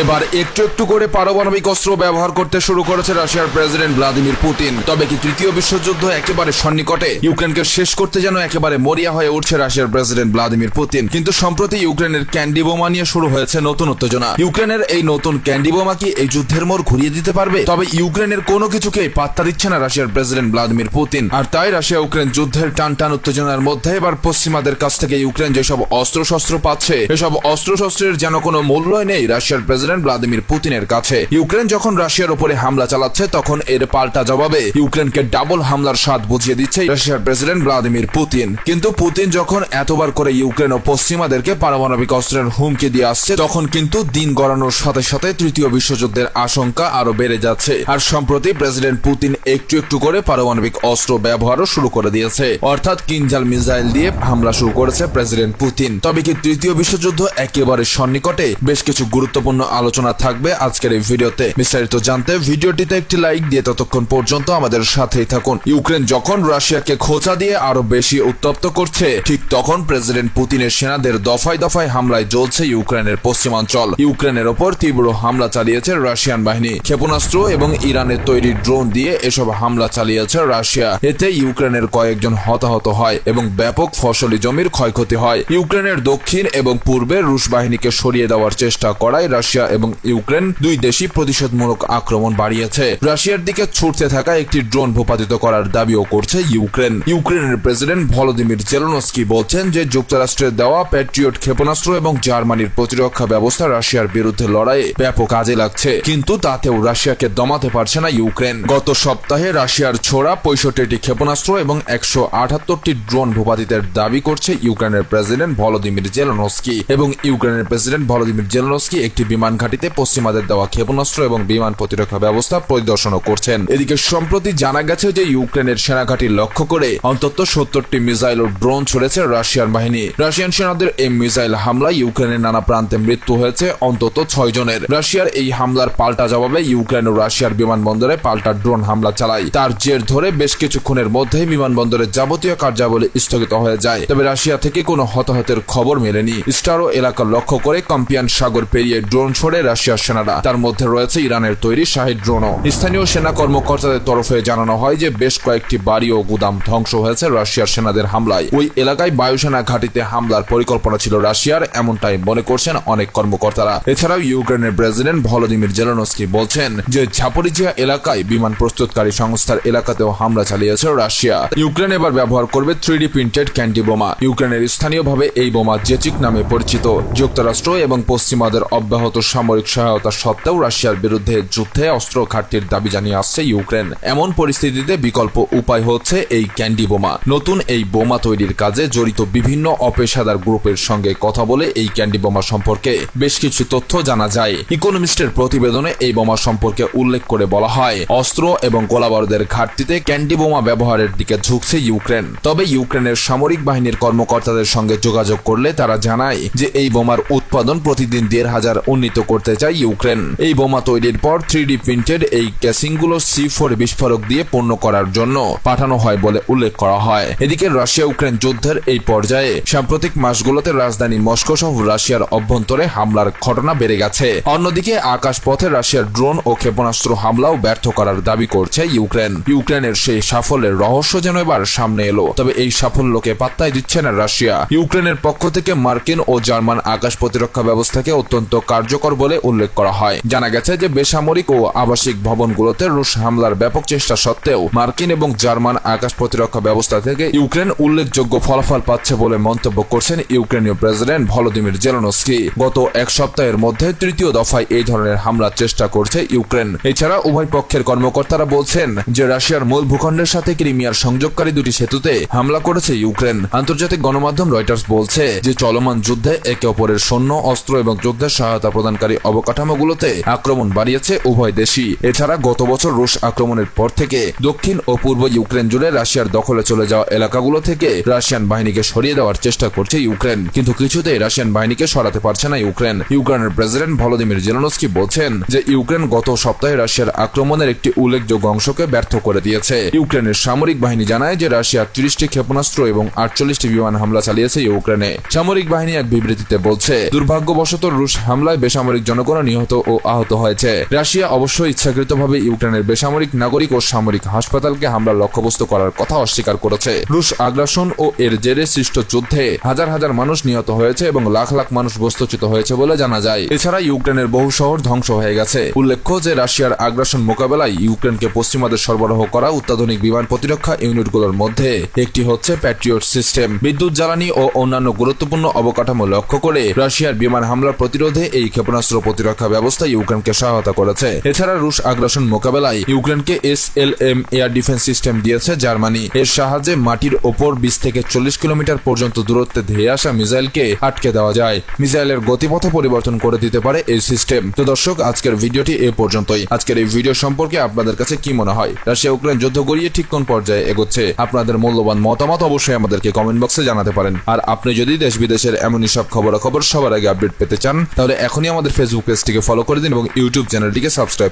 এবার একটু একটু করে পারমাণবিক অস্ত্র ব্যবহার করতে শুরু করেছে রাশিয়ার প্রেসিডেন্ট ভ্লাদিমির পুতিন। তবে কি তৃতীয় বিশ্বযুদ্ধ একেবারে সন্নিকটে? ইউক্রেনকে শেষ করতে যেন একেবারে মরিয়া হয়ে উঠছে রাশিয়ার প্রেসিডেন্ট ভ্লাদিমির পুতিন। কিন্তু সম্প্রতি ইউক্রেনের ক্যান্ডি বোমা নিয়ে শুরু হয়েছে নতুন উত্তেজনা। ইউক্রেনের এই নতুন ক্যান্ডি বোমা কি এই যুদ্ধের মোড় ঘুরিয়ে দিতে পারবে? তবে ইউক্রেনের কোনো কিছুকে পাত্তা দিচ্ছে না রাশিয়ার প্রেসিডেন্ট ভ্লাদিমির পুতিন। আর তাই রাশিয়া ইউক্রেন যুদ্ধের টান টান উত্তেজনার মধ্যে এবার পশ্চিমাদের কাছ থেকে ইউক্রেন যেসব অস্ত্রশস্ত্র পাচ্ছে, এসব অস্ত্রশস্ত্রের যেন কোনো মূল্যই নেই রাশিয়ার প্রেসিডেন্ট ভ্লাদিমির পুতিনের কাছে। ইউক্রেন যখন রাশিয়ার উপরে হামলা চালাচ্ছে, তখন এর পাল্টা জবাবে ইউক্রেনকে ডাবল হামলার স্বাদ বুঝিয়ে দিচ্ছে রাশিয়ার প্রেসিডেন্ট ভ্লাদিমির পুতিন। কিন্তু পুতিন যখন এতবার করে ইউক্রেন ও পশ্চিমাদেরকে পারমাণবিক অস্ত্রের হুমকি দিয়ে আসছে, তখন কিন্তু দিন গড়ানোর সাথে সাথে তৃতীয় বিশ্বযুদ্ধের আশঙ্কা আরো বেড়ে যাচ্ছে। আর সম্প্রতি প্রেসিডেন্ট পুতিন একটু একটু করে পারমাণবিক অস্ত্র ব্যবহারও শুরু করে দিয়েছে, অর্থাৎ কিনজাল মিসাইল দিয়ে হামলা শুরু করেছে প্রেসিডেন্ট পুতিন। তবে কি তৃতীয় বিশ্বযুদ্ধ একেবারে সন্নিকটে? বেশ কিছু গুরুত্বপূর্ণ আলোচনা থাকবে আজকের এই ভিডিওতে। বিস্তারিত জানতে ভিডিওটিতে একটি লাইক দিয়ে ততক্ষণ পর্যন্ত আমাদের সাথেই থাকুন। ইউক্রেন যখন রাশিয়াকে খোঁচা দিয়ে আরো বেশি উত্তপ্ত করছে, ঠিক তখন প্রেসিডেন্ট পুতিনের সেনাদের দফায় দফায় হামলায় জ্বলছে ইউক্রেনের পশ্চিমাঞ্চল। ইউক্রেনের ওপর তীব্র হামলা চালিয়েছে রাশিয়ান বাহিনী। ক্ষেপণাস্ত্র এবং ইরানের তৈরি ড্রোন দিয়ে এসব হামলা চালিয়েছে রাশিয়া। এতে ইউক্রেনের কয়েকজন হতাহত হয় এবং ব্যাপক ফসলি জমির ক্ষয়ক্ষতি হয়। ইউক্রেনের দক্ষিণ এবং পূর্বে রুশ বাহিনীকে সরিয়ে দেওয়ার চেষ্টা করায় রাশিয়া এবং ইউক্রেন দুই দেশই প্রতিশোধমূলক আক্রমণ বাড়িয়েছে। রাশিয়ার দিকে ছুটতে থাকা একটি ড্রোন ভূপাতিত করার দাবিও করছে ইউক্রেন। ইউক্রেনের প্রেসিডেন্ট ভলোদিমির জেলেনস্কি বলছেন যে যুক্তরাষ্ট্রের দেওয়া প্যাট্রিয়ট ক্ষেপণাস্ত্র এবং জার্মানির প্রতিরক্ষা ব্যবস্থা রাশিয়ার বিরুদ্ধে লড়াইয়ে ব্যাপক কাজে লাগছে, কিন্তু তাতেও রাশিয়াকে দমাতে পারছে না ইউক্রেন। গত সপ্তাহে রাশিয়ার ছোড়া 65টি ক্ষেপণাস্ত্র এবং 178টি ড্রোন ভূপাতিতের দাবি করছে ইউক্রেনের প্রেসিডেন্ট ভলোদিমির জেলেনস্কি। এবং ইউক্রেনের প্রেসিডেন্ট ভলোদিমির জেলেনস্কি একটি বিমান ঘাঁটিতে পশ্চিমাদের দেওয়া ক্ষেপণাস্ত্র এবং বিমান প্রতিরক্ষা ব্যবস্থা পরিদর্শনও করছেন। এদিকে সম্প্রতি জানা গেছে যে ইউক্রেনের সেনাঘাঁটি লক্ষ্য করে অন্তত 70টি মিসাইল ও ড্রোন ছড়েছে রাশিয়ান বাহিনী। রাশিয়ান সেনাদের এই মিসাইল হামলায় ইউক্রেনের নানা প্রান্তে মৃত্যু হয়েছে অন্তত 6 জনের। রাশিয়ার এই হামলার পাল্টা জবাবে ইউক্রেন ও রাশিয়ার বিমানবন্দরে পাল্টা ড্রোন হামলা চালায়। তার জের ধরে বেশ কিছুক্ষণের মধ্যেই বিমানবন্দরের যাবতীয় কার্যাবলী স্থগিত হয়ে যায়। তবে রাশিয়া থেকে কোনো হতাহতের খবর মেলেনি। স্টারো এলাকা লক্ষ্য করে কাস্পিয়ান সাগর পেরিয়ে ড্রোন ছোড়ে রাশিয়ার সেনারা। তার মধ্যে রয়েছে ইরানের তৈরি শাহিদ ড্রোনও। স্থানীয় সেনা কর্মকর্তাদের তরফে জানানো হয় যে বেশ কয়েকটি বাড়ি ও গুদাম ধ্বংস হয়েছে রাশিয়ার সেনাদের হামলায়। ওই এলাকায় বায়ুসেনা ঘাঁটিতে হামলার পরিকল্পনা ছিল রাশিয়ার, এমনটাই মনে করছেন অনেক কর্মকর্তারা। এছাড়াও ইউক্রেনের প্রেসিডেন্ট ভলোদিমির জেলেনস্কি বলছেন যে ঝাপোরিজিয়া এলাকায় বিমান প্রস্তুতকারী সংস্থার এলাকাতেও হামলা চালিয়েছে রাশিয়া। ইউক্রেন এবার ব্যবহার করবে 3D প্রিন্টেড ক্যান্ডি বোমা। ইউক্রেনের স্থানীয়ভাবে এই বোমা জেচিক নামে পরিচিত। যুক্তরাষ্ট্র এবং পশ্চিমাদের অব্যাহত সামরিক সহায়তা সত্ত্বেও রাশিয়ার বিরুদ্ধে যুদ্ধে অস্ত্র ঘাটতির দাবি জানিয়ে আসছে ইউক্রেন। এমন পরিস্থিতিতে বিকল্প উপায় হচ্ছে এই ক্যান্ডি বোমা। নতুন এই বোমা তৈরির কাজে জড়িত বিভিন্ন অপেশাদার গ্রুপের সঙ্গে কথা বলে এই ক্যান্ডি বোমা সম্পর্কে বেশ কিছু তথ্য জানা যায়। ইকোনমিস্টের প্রতিবেদনে এই বোমা সম্পর্কে উল্লেখ করে বলা হয়, অস্ত্র এবং গোলাবারুদের ঘাটতিতে ক্যান্ডি বোমা ব্যবহারের দিকে ঝুঁকছে ইউক্রেন। তবে ইউক্রেনের সামরিক বাহিনীর কর্মকর্তাদের সঙ্গে যোগাযোগ করলে তারা জানায় যে এই বোমার উৎপাদন প্রতিদিন 1,500 উন্নীত করতে চায় ইউক্রেন। এই বোমা তৈরির পর 3D প্রিন্টেড এই ক্যাসিংগুলো C4 বিস্ফোরক দিয়ে পূর্ণ করার জন্য পাঠানো হয় বলে উল্লেখ করা হয়। এদিকে রাশিয়া ইউক্রেন যুদ্ধের এই পর্যায়ে সাম্প্রতিক মাসগুলোতে রাজধানী মস্কো সহ রাশিয়ার অভ্যন্তরে হামলার ঘটনা বেড়ে গেছে। অন্যদিকে আকাশপথে রাশিয়ার ড্রোন ও ক্ষেপণাস্ত্র হামলাও ব্যর্থ করার দাবি করছে ইউক্রেন। ইউক্রেনের সেই সাফল্যের রহস্য যেন এবার সামনে এলো। তবে এই সাফল্যকে পাত্তাই দিচ্ছে না রাশিয়া। ইউক্রেনের পক্ষ থেকে মার্কিন ও জার্মান আকাশ প্রতিরক্ষা ব্যবস্থাকে অত্যন্ত কার্যকর বলে উল্লেখ করা হয়। জানা গেছে যে বেসামরিক ও আবাসিক ভবনগুলোতে রুশ হামলার ব্যাপক চেষ্টা সত্ত্বেও মার্কিন এবং জার্মান আকাশ প্রতিরক্ষা ব্যবস্থা থেকে ইউক্রেন উল্লেখযোগ্য ফলাফল পাচ্ছে বলে মন্তব্য করছেন ইউক্রেনীয় প্রেসিডেন্ট ভলোদিমির জেলেনস্কি। গত এক সপ্তাহের মধ্যে তৃতীয় দফায় এই ধরনের হামলার চেষ্টা করছে ইউক্রেন। এছাড়া উভয় পক্ষের কর্মকর্তারা বলছেন যে রাশিয়ার মূল ভূখণ্ডের সাথে ক্রিমিয়ার সংযোগকারী দুটি সেতুতে হামলা করেছে ইউক্রেন। আন্তর্জাতিক গণমাধ্যম রয়টার্স বলছে যে চলমান যুদ্ধে একে অপরের সৈন্য, অস্ত্র এবং যুদ্ধের সহায়তা প্রদানকারী অবকাঠামোগুলোতে আক্রমণ বাড়িয়েছে উভয় দেশই। এছাড়া গত বছর রুশ আক্রমণের পর থেকে দক্ষিণ ও পূর্ব ইউক্রেন জুড়ে রাশিয়ার দখলে চলে যাওয়া এলাকাগুলো থেকে রাশিয়ান বাহিনীকে সরিয়ে দেওয়ার চেষ্টা করছে ইউক্রেন, কিন্তু কিছুতেই রাশিয়ান বাহিনীকে সরাতে পারছে না ইউক্রেন। ইউক্রেনের প্রেসিডেন্ট ভলোদিমির জেলেনস্কি বলছেন যে ইউক্রেন গত সপ্তাহে রাশিয়ার আক্রমণের একটি উল্লেখযোগ্য অংশকে ব্যর্থ করে দিয়েছে। ইউক্রেনের সামরিক বাহিনী জানায় যে রাশিয়া 30টি ক্ষেপণাস্ত্র এবং 48টি বিমান হামলা চালিয়েছে ইউক্রেনে। সামরিক বাহিনী এক বিবৃতিতে বলছে, দুর্ভাগ্যবশত রুশ হামলায় বেসামরিক বেসামরিক জনগণ নিহত ও আহত হয়েছে। রাশিয়া অবশ্যই ইচ্ছাকৃতভাবে ইউক্রেনের বেসামরিক নাগরিক ও সামরিক হাসপাতালকে হামলার লক্ষ্যবস্তু করার কথা অস্বীকার করেছে। রুশ আগ্রাসন ও এর জেরে সৃষ্ট যুদ্ধে হাজার হাজার মানুষ নিহত হয়েছে এবং লাখ লাখ মানুষ বস্তুচ্যুত হয়েছে বলে জানা যায়। এছাড়া ইউক্রেনের বহু শহর ধ্বংস হয়ে গেছে। উল্লেখ্য যে রাশিয়ার আগ্রাসন মোকাবেলায় ইউক্রেনকে পশ্চিমাদের সরবরাহ করা অত্যাধুনিক বিমান প্রতিরক্ষা ইউনিটগুলোর মধ্যে একটি হচ্ছে প্যাট্রিয়ট সিস্টেম। বিদ্যুৎ জ্বালানি ও অন্যান্য গুরুত্বপূর্ণ অবকাঠামো লক্ষ্য করে রাশিয়ার বিমান হামলা প্রতিরোধে এই ক্ষেপণাস্ত্র প্রতিরক্ষা ব্যবস্থা ইউক্রেনকে সহায়তা করেছে। এছাড়া রুশ আগ্রাসন মোকাবেলায় ইউক্রেনকে SLM এয়ার ডিফেন্স সিস্টেম দিয়েছে জার্মানি। এর সাহায্যে মাটির ওপর 20 থেকে 40 কিলোমিটার পর্যন্ত দূরত্বে ধেয়ে আসা মিসাইলকে আটকে দেওয়া যায়। মিসাইলের গতিপথ পরিবর্তন করে দিতে পারে এই সিস্টেম। তো দর্শক, আজকের ভিডিওটি এ পর্যন্তই। আজকের এই ভিডিও সম্পর্কে আপনাদের কাছে কি মনে হয়? রাশিয়া ইউক্রেন যুদ্ধ গড়িয়ে ঠিক কোন পর্যায়ে এগোচ্ছে? আপনাদের মূল্যবান মতামত অবশ্যই আমাদেরকে কমেন্ট বক্সে জানাতে পারেন। আর আপনি যদি দেশ বিদেশের এমনই সব খবরাখবর সবার আগে আপডেট পেতে চান, তাহলে এখনই আমাদের ফেসবুক পেজটিকে ফলো করে দিন এবং ইউটিউব চ্যানেলটিকে সাবস্ক্রাইব করুন।